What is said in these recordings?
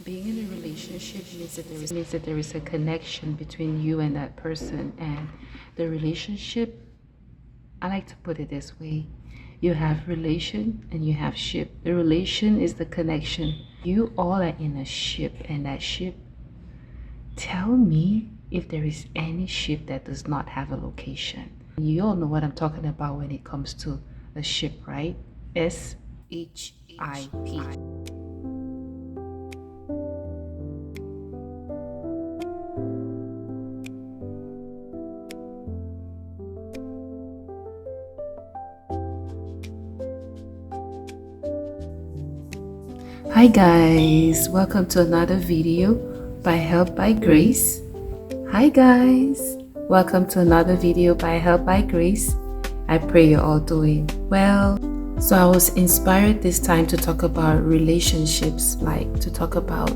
Being in a relationship means that there is a connection between you and that person, and the relationship, I like to put it this way: you have relation and you have ship. The relation is the connection. You all are in a ship, and that ship, tell me if there is any ship that does not have a location. You all know what I'm talking about when it comes to a ship, right? SHIP. Hi guys, welcome to another video by Help by Grace. Hi guys, welcome to another video by Help by Grace. I pray you're all doing well. So I was inspired this time to talk about relationships, like to talk about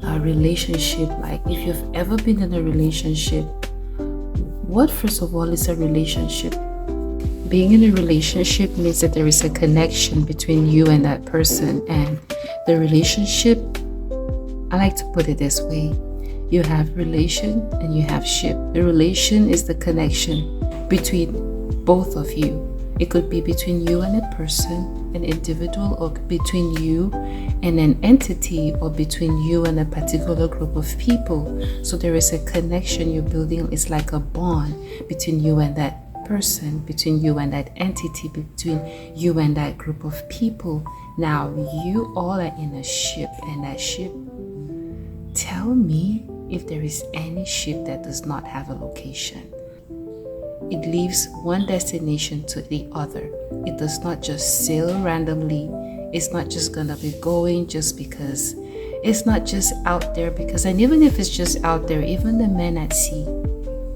a relationship. Like if you've ever been in a relationship, what first of all is a relationship? Being in a relationship means that there is a connection between you and that person, and the relationship, I like to put it this way: you have relation and you have ship. The relation is the connection between both of you. It could be between you and a person, an individual, or between you and an entity, or between you and a particular group of people. So there is a connection you're building. It's like a bond between you and that person, between you and that entity, between you and that group of people. Now you all are in a ship, and that ship, tell me if there is any ship that does not have a location. It leaves one destination to the other. It does not just sail randomly. It's not just gonna be going just because. It's not just out there because, and even if it's just out there, even the men at sea,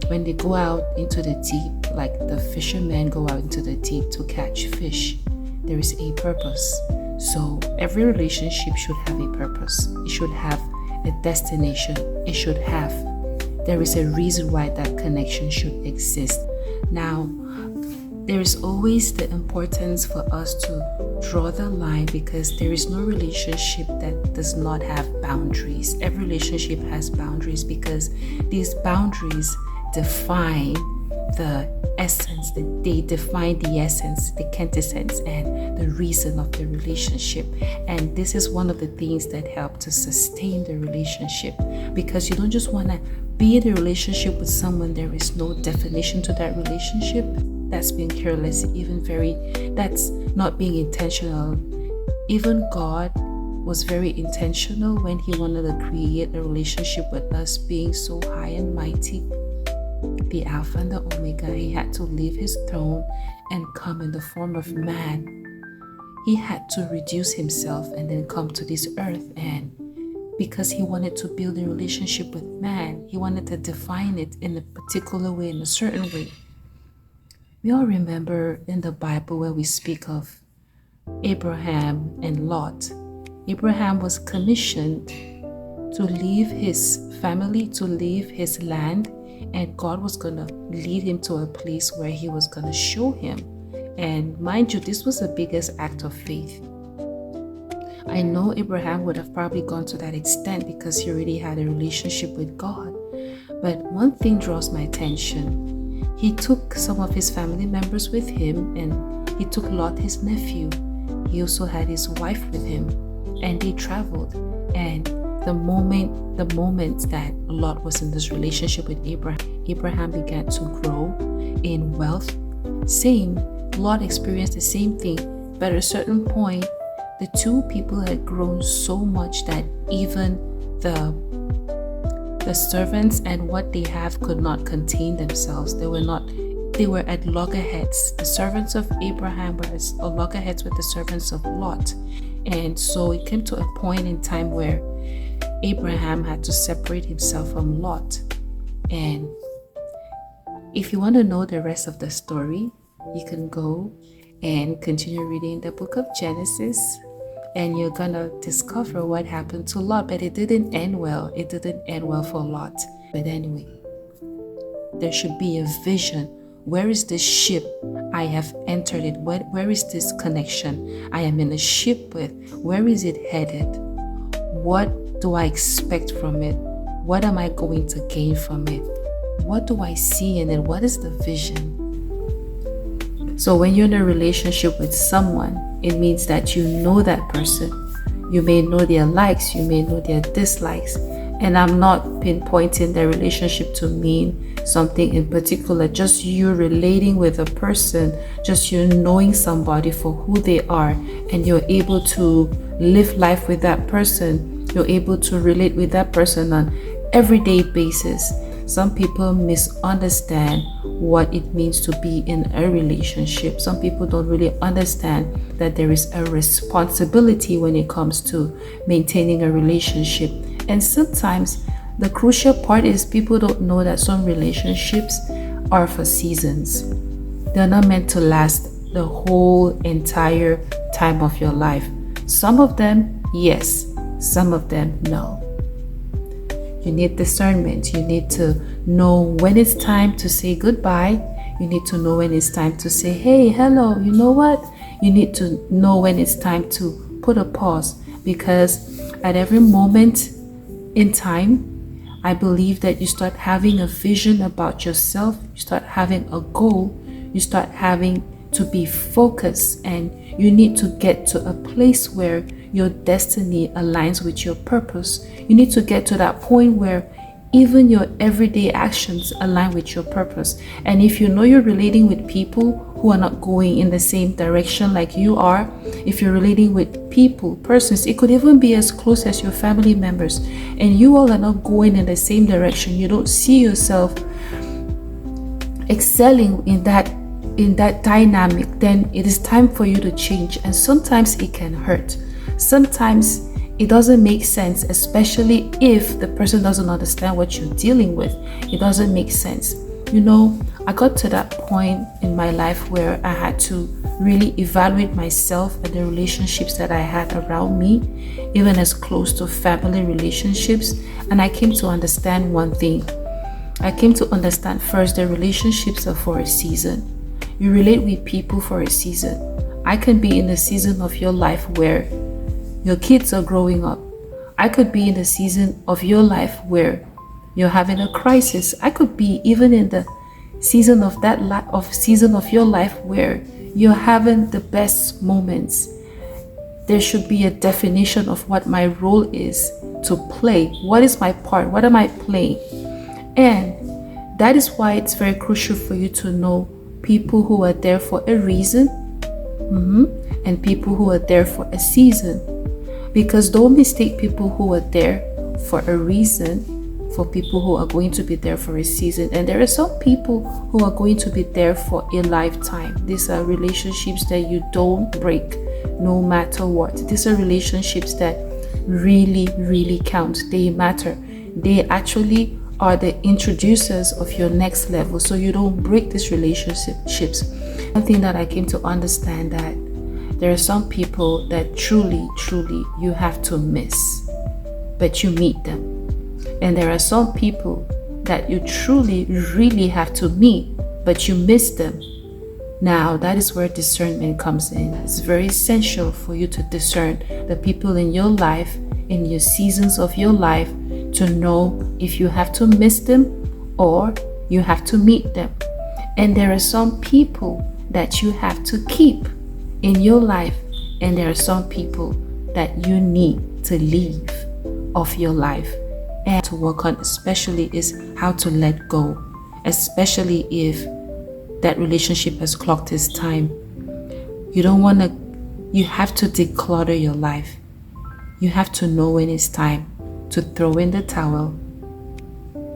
when they go out into the deep, like the fishermen go out into the deep to catch fish, there is a purpose. So every relationship should have a purpose. It should have a destination. It should have, there is a reason why that connection should exist. Now, there is always the importance for us to draw the line, because there is no relationship that does not have boundaries. Every relationship has boundaries, because these boundaries define the essence, they define the essence, the quintessence, and the reason of the relationship. And this is one of the things that help to sustain the relationship, because you don't just want to be in a relationship with someone there is no definition to that relationship. That's being careless, that's not being intentional. Even God was very intentional when he wanted to create a relationship with us, being so high and mighty, the Alpha and the Omega. He had to leave his throne and come in the form of man. He had to reduce himself and then come to this earth, and because he wanted to build a relationship with man, he wanted to define it in a particular way, in a certain way. We all remember in the Bible where we speak of Abraham and Lot. Abraham was commissioned to leave his family, to leave his land, and God was going to lead him to a place where he was going to show him. And mind you, this was the biggest act of faith. I know Abraham would have probably gone to that extent because he already had a relationship with God. But one thing draws my attention. He took some of his family members with him, and he took Lot, his nephew. He also had his wife with him, and they traveled. And the moment that Lot was in this relationship with Abraham began to grow in wealth. Same, Lot experienced the same thing, but at a certain point, the two people had grown so much that even the servants and what they have could not contain themselves. They were at loggerheads. The servants of Abraham were at loggerheads with the servants of Lot. And so it came to a point in time where Abraham had to separate himself from Lot. And if you want to know the rest of the story, you can go and continue reading the book of Genesis, and you're gonna discover what happened to Lot. But it didn't end well. It didn't end well for Lot. But anyway, there should be a vision. Where is this ship? I have entered it. Where is this connection I am in a ship with? Where is it headed? What do I expect from it? What am I going to gain from it? What do I see in it? What is the vision? So when you're in a relationship with someone, it means that you know that person. You may know their likes, you may know their dislikes. And I'm not pinpointing the relationship to mean something in particular, just you relating with a person, just you knowing somebody for who they are, and you're able to live life with that person. You're able to relate with that person on everyday basis. Some people misunderstand what it means to be in a relationship. Some people don't really understand that there is a responsibility when it comes to maintaining a relationship. And sometimes the crucial part is people don't know that some relationships are for seasons. They're not meant to last the whole entire time of your life. Some of them, yes. Some of them, no. You need discernment. You need to know when it's time to say goodbye. You need to know when it's time to say, hey, hello, you know what? You need to know when it's time to put a pause, because at every moment in time, I believe that you start having a vision about yourself. You start having a goal. You start having to be focused, and you need to get to a place where your destiny aligns with your purpose. You need to get to that point where even your everyday actions align with your purpose. And if you know you're relating with people who are not going in the same direction like you are, if you're relating with persons, it could even be as close as your family members, and you all are not going in the same direction, you don't see yourself excelling in that dynamic, then it is time for you to change. And sometimes it can hurt. Sometimes it doesn't make sense, especially if the person doesn't understand what you're dealing with. It doesn't make sense. You know, I got to that point in my life where I had to really evaluate myself and the relationships that I had around me, even as close to family relationships. And I came to understand one thing. I came to understand first, the relationships are for a season. You relate with people for a season. I can be in a season of your life where your kids are growing up. I could be in a season of your life where you're having a crisis. I could be even in the season of your life where you're having the best moments. There should be a definition of what my role is to play. What is my part? What am I playing? And that is why it's very crucial for you to know people who are there for a reason, and people who are there for a season. Because don't mistake people who are there for a reason for people who are going to be there for a season. And there are some people who are going to be there for a lifetime. These are relationships that you don't break no matter what. These are relationships that really, really count. They matter. They actually are the introducers of your next level, so you don't break these relationships. One thing that I came to understand, that there are some people that truly, truly you have to miss, but you meet them. And there are some people that you truly, really have to meet, but you miss them. Now, that is where discernment comes in. It's very essential for you to discern the people in your life, in your seasons of your life, to know if you have to miss them or you have to meet them. And there are some people that you have to keep in your life, and there are some people that you need to leave of your life. And to work on especially is how to let go, especially if that relationship has clocked its time. You have to declutter your life. You have to know when it's time to throw in the towel.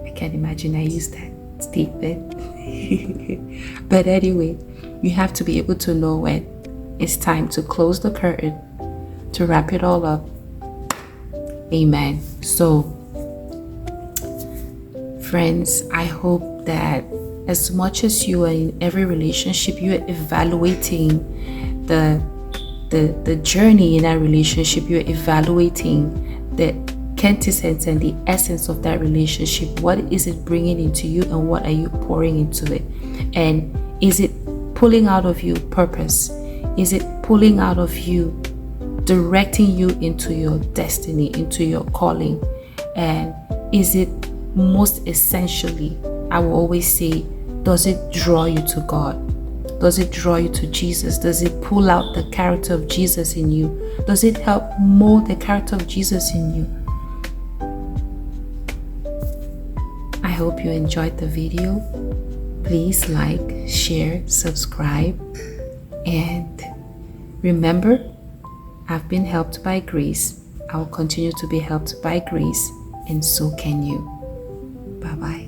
I can't imagine I used that statement. But anyway, you have to be able to know when it's time to close the curtain, to wrap it all up. Amen. So, friends, I hope that as much as you are in every relationship, you are evaluating the journey in that relationship. You're evaluating the quintessence and the essence of that relationship. What is it bringing into you, and what are you pouring into it? And is it pulling out of you purpose? Is it pulling out of you directing you into your destiny, into your calling? And is it most essentially, I will always say, does it draw you to God? Does it draw you to Jesus? Does it pull out the character of Jesus in you? Does it help mold the character of Jesus in you? I hope you enjoyed the video. Please like, share, subscribe, and remember, I've been helped by grace. I will continue to be helped by grace, and so can you. Bye-bye.